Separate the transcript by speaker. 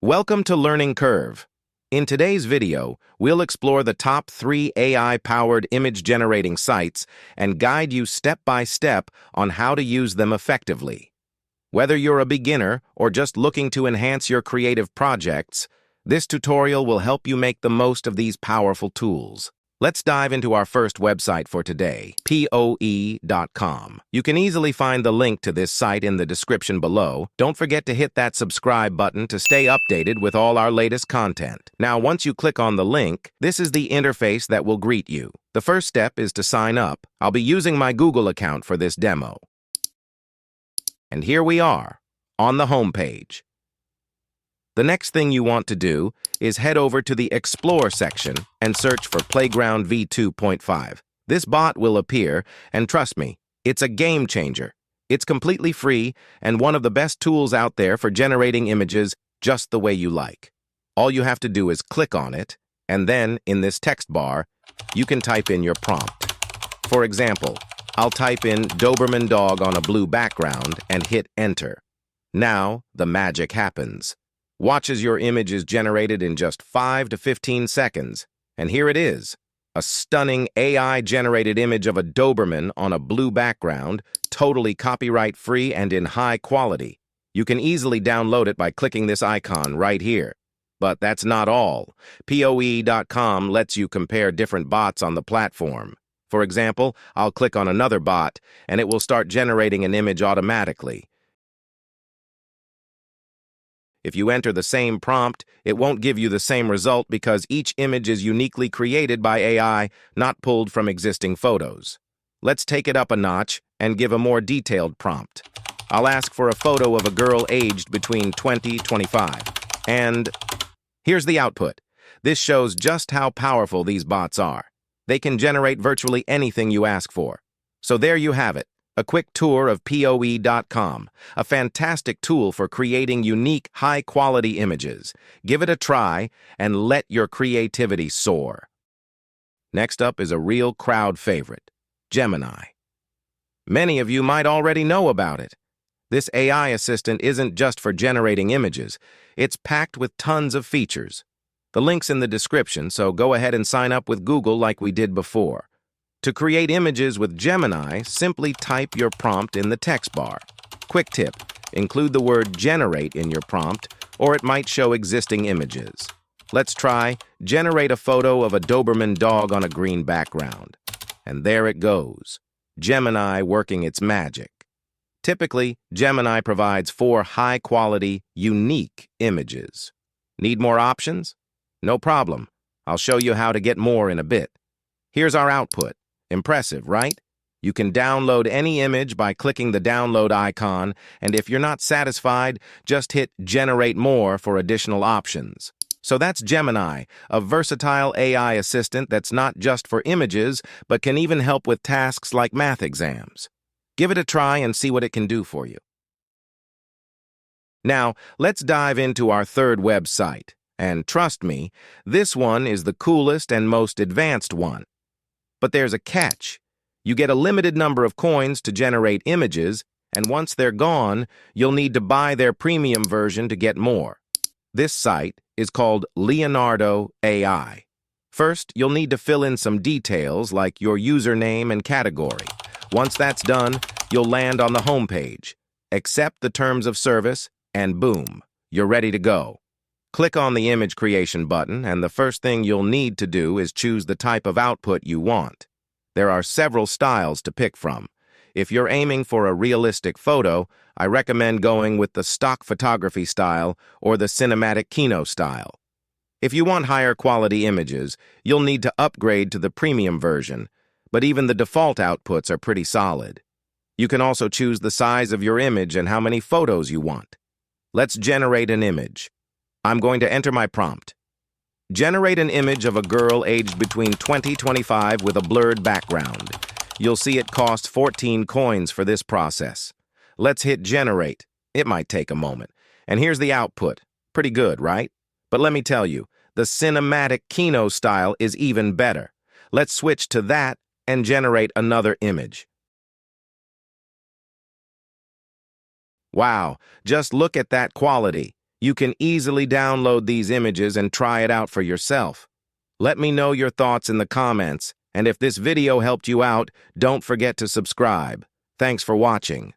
Speaker 1: Welcome to Learning Curve. In today's video, we'll explore the top 3 AI-powered image-generating sites and guide you step by step on how to use them effectively. Whether you're a beginner or just looking to enhance your creative projects, this tutorial will help you make the most of these powerful tools. Let's dive into our first website for today, poe.com. You can easily find the link to this site in the description below. Don't forget to hit that subscribe button to stay updated with all our latest content. Now, once you click on the link, this is the interface that will greet you. The first step is to sign up. I'll be using my Google account for this demo. And here we are, on the home page. The next thing you want to do is head over to the Explore section and search for Playground v2.5. This bot will appear, and trust me, it's a game changer. It's completely free and one of the best tools out there for generating images just the way you like. All you have to do is click on it, and then in this text bar, you can type in your prompt. For example, I'll type in Doberman dog on a blue background and hit enter. Now, the magic happens. Watch as your image is generated in just 5 to 15 seconds. And here it is, a stunning AI-generated image of a Doberman on a blue background, totally copyright-free and in high quality. You can easily download it by clicking this icon right here. But that's not all. poe.com lets you compare different bots on the platform. For example, I'll click on another bot, and it will start generating an image automatically. If you enter the same prompt, it won't give you the same result because each image is uniquely created by AI, not pulled from existing photos. Let's take it up a notch and give a more detailed prompt. I'll ask for a photo of a girl aged between 20 and 25. And here's the output. This shows just how powerful these bots are. They can generate virtually anything you ask for. So there you have it. A quick tour of poe.com, a fantastic tool for creating unique, high-quality images. Give it a try and let your creativity soar. Next up is a real crowd favorite, Gemini. Many of you might already know about it. This AI assistant isn't just for generating images. It's packed with tons of features. The link's in the description, so go ahead and sign up with Google like we did before. To create images with Gemini, simply type your prompt in the text bar. Quick tip, include the word generate in your prompt, or it might show existing images. Let's try generate a photo of a Doberman dog on a green background. And there it goes, Gemini working its magic. Typically, Gemini provides 4 high-quality, unique images. Need more options? No problem. I'll show you how to get more in a bit. Here's our output. Impressive, right? You can download any image by clicking the download icon, and if you're not satisfied, just hit Generate More for additional options. So that's Gemini, a versatile AI assistant that's not just for images, but can even help with tasks like math exams. Give it a try and see what it can do for you. Now, let's dive into our third website. And trust me, this one is the coolest and most advanced one. But there's a catch. You get a limited number of coins to generate images, and once they're gone, you'll need to buy their premium version to get more. This site is called Leonardo AI. First, you'll need to fill in some details like your username and category. Once that's done, you'll land on the home page. Accept the terms of service, and boom, you're ready to go. Click on the image creation button, and the first thing you'll need to do is choose the type of output you want. There are several styles to pick from. If you're aiming for a realistic photo, I recommend going with the stock photography style or the cinematic kino style. If you want higher quality images, you'll need to upgrade to the premium version, but even the default outputs are pretty solid. You can also choose the size of your image and how many photos you want. Let's generate an image. I'm going to enter my prompt. Generate an image of a girl aged between 20 and 25 with a blurred background. You'll see it costs 14 coins for this process. Let's hit generate. It might take a moment. And here's the output. Pretty good, right? But let me tell you, the cinematic kino style is even better. Let's switch to that and generate another image. Wow, just look at that quality. You can easily download these images and try it out for yourself. Let me know your thoughts in the comments, and if this video helped you out, don't forget to subscribe. Thanks for watching.